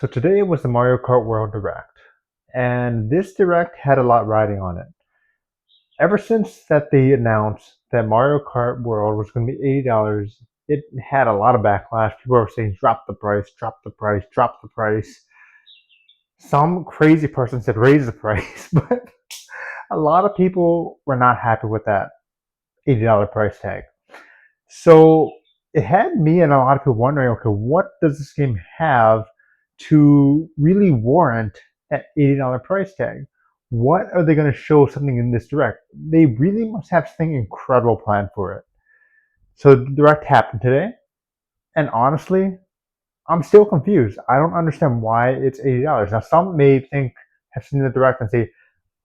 So today was the Mario Kart World Direct, and this Direct had a lot riding on it. Ever since that they announced that Mario Kart World was going to be $80, it had a lot of backlash. People were saying, drop the price, drop the price, drop the price. Some crazy person said, raise the price, but a lot of people were not happy with that $80 price tag. So it had me and a lot of people wondering, okay, what does this game have to really warrant that $80 price tag? What are they going to show something in this direct? They really must have something incredible planned for it. So the direct happened today, and honestly, I'm still confused. I don't understand why it's $80. Now, some may think, have seen the direct and say,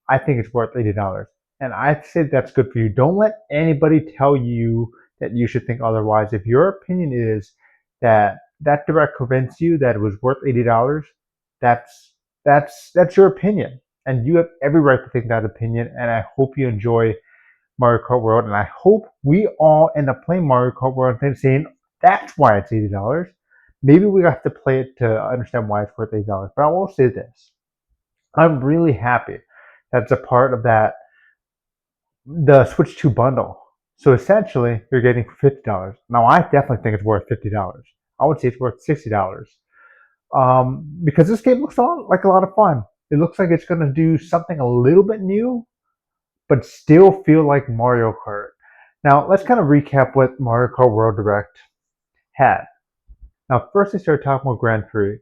I think it's worth $80. And I say that's good for you. Don't let anybody tell you that you should think otherwise. If your opinion is that that direct convinced you that it was worth $80, that's your opinion. And you have every right to think that opinion. And I hope you enjoy Mario Kart World. And I hope we all end up playing Mario Kart World and saying that's why it's $80. Maybe we have to play it to understand why it's worth $80. But I will say this. I'm really happy that's a part of that the Switch 2 bundle. So essentially, you're getting for $50. Now, I definitely think it's worth $50. I would say it's worth $60 because this game looks like a lot of fun. It looks like it's going to do something a little bit new, but still feel like Mario Kart. Now, let's kind of recap what Mario Kart World Direct had. Now, first, they started talking about Grand Prix.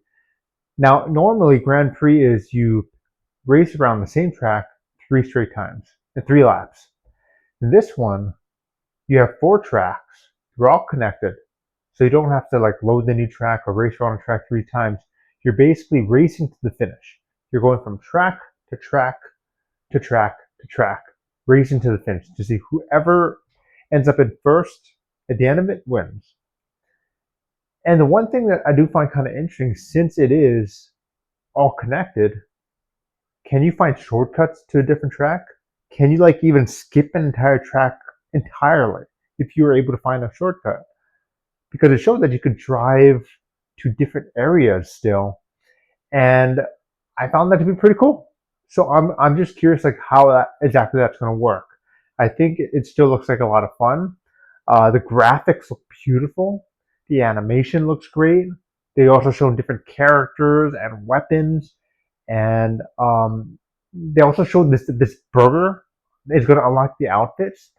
Now, normally, Grand Prix is you race around the same track three straight times in 3 laps. This one, you have 4 tracks. They're all connected. So you don't have to like load the new track or race around a track 3 times. You're basically racing to the finish. You're going from track to track to track to track, racing to the finish to see whoever ends up in first at the end of it wins. And the one thing that I do find kind of interesting, since it is all connected, can you find shortcuts to a different track? Can you like even skip an entire track entirely if you were able to find a shortcut? Because it showed that you could drive to different areas still, and I found that to be pretty cool. So I'm just curious like how exactly that's going to work. I think it still looks like a lot of fun. The graphics look beautiful. The animation looks great. They also show different characters and weapons, and they also showed this burger is going to unlock the outfits.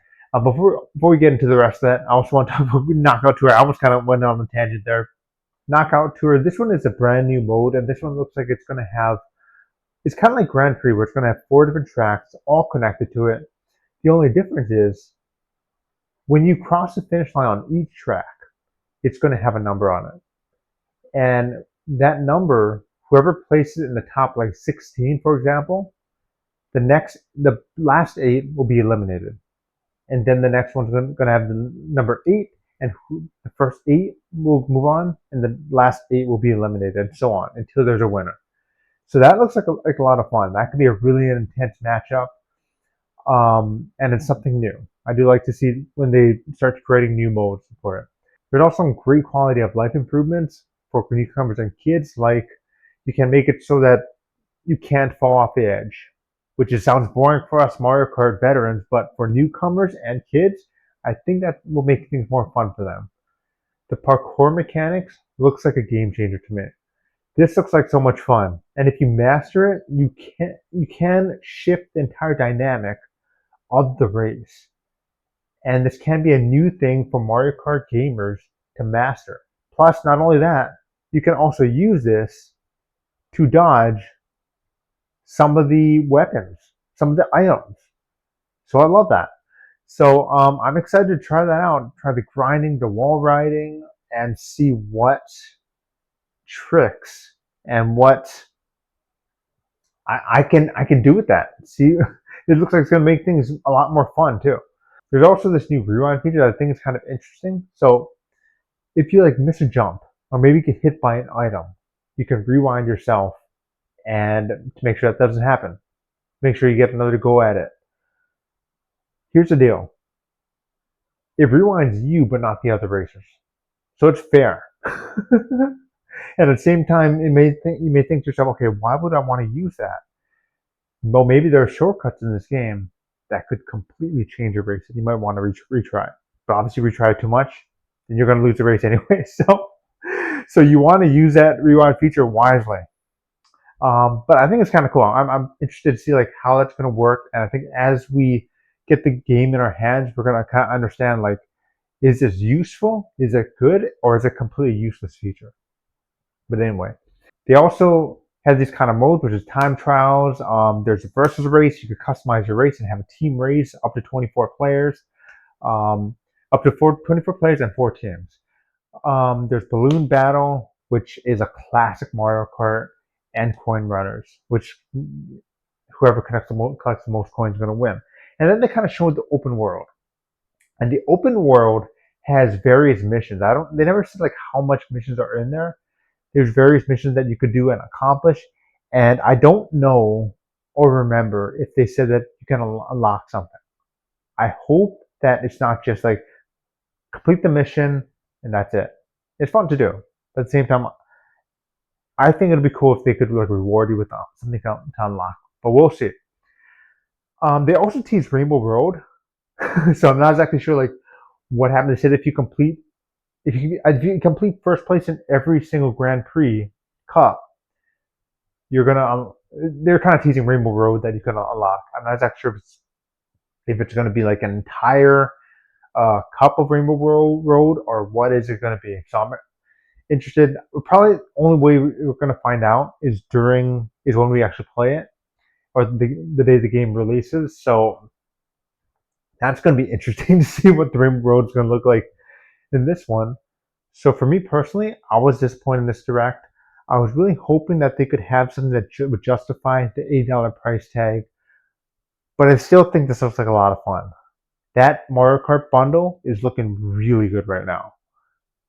Before we get into the rest of that, I also want to talk about Knockout Tour. I almost kind of went on a tangent there. Knockout Tour. This one is a brand new mode, and this one looks like it's going to have. It's kind of like Grand Prix, where it's going to have 4 different tracks, all connected to it. The only difference is when you cross the finish line on each track, it's going to have a number on it, and that number, whoever places it in the top, like 16, for example, the last 8 will be eliminated, and then the next one's going to have the number 8, and the first 8 will move on, and the last 8 will be eliminated, and so on until there's a winner. So that looks like a lot of fun. That could be a really intense matchup, and it's something new. I do like to see when they start creating new modes for it. There's also some great quality of life improvements for newcomers and kids, like you can make it so that you can't fall off the edge, which just sounds boring for us Mario Kart veterans, but for newcomers and kids, I think that will make things more fun for them. The parkour mechanics looks like a game changer to me. This looks like so much fun, and if you master it, you can shift the entire dynamic of the race. And this can be a new thing for Mario Kart gamers to master. Plus, not only that, you can also use this to dodge some of the weapons, some of the items. So I love that. So I'm excited to try that out, try the grinding, the wall riding, and see what tricks and what I can do with that. See, it looks like it's going to make things a lot more fun too. There's also this new rewind feature that I think is kind of interesting. So if you like miss a jump or maybe get hit by an item, you can rewind yourself and to make sure that doesn't happen. Make sure you get another go at it. Here's the deal. It rewinds you but not the other racers. So it's fair. And at the same time, you may think to yourself, okay, why would I want to use that? Well, maybe there are shortcuts in this game that could completely change your race that you might want to retry. But obviously, retry it too much, then you're going to lose the race anyway. So you want to use that rewind feature wisely. But I think it's kind of cool. I'm interested to see like how that's going to work, and I think as we get the game in our hands, we're going to kind of understand like, is this useful? Is it good, or is it a completely useless feature? But anyway, they also have these kind of modes, which is time trials. There's a versus race. You could customize your race and have a team race up to 24 players, um, up to 24 players and 4 teams. There's balloon battle, which is a classic Mario Kart, and coin runners, which whoever collects the most coins is going to win. And then they kind of showed the open world, and the open world has various missions. I don't. They never said like how much missions are in there. There's various missions that you could do and accomplish, and I don't know or remember if they said that you can unlock something. I hope that it's not just like complete the mission and that's it. It's fun to do, but at the same time, I think it'd be cool if they could like reward you with something to unlock. But we'll see. They also teased Rainbow Road, so I'm not exactly sure like what happened. They said if you complete first place in every single Grand Prix Cup, you're gonna. They're kind of teasing Rainbow Road that you're gonna unlock. I'm not exactly sure if it's gonna be like an entire cup of Rainbow Road or what is it gonna be. So I'm interested. Probably the only way we're gonna find out is when we actually play it or the day the game releases. So that's gonna be interesting to see what the Rainbow Road is gonna look like in this one. So for me personally, I was disappointed in this direct. I was really hoping that they could have something that would justify the $80 price tag, but I still think this looks like a lot of fun. That Mario Kart bundle is looking really good right now.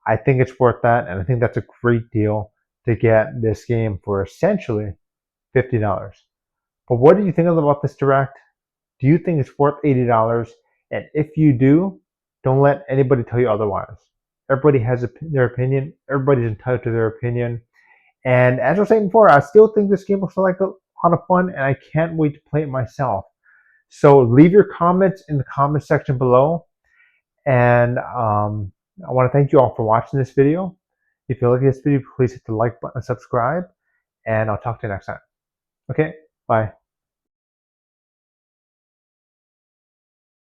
I think it's worth that, and I think that's a great deal to get this game for essentially $50. But what do you think about this direct? Do you think it's worth $80? And if you do, don't let anybody tell you otherwise. Everybody has their opinion. Everybody's entitled to their opinion. And as I was saying before, I still think this game looks like a lot of fun, and I can't wait to play it myself. So leave your comments in the comment section below. And I want to thank you all for watching this video. If you like this video, please hit the like button and subscribe. And I'll talk to you next time. Okay, bye.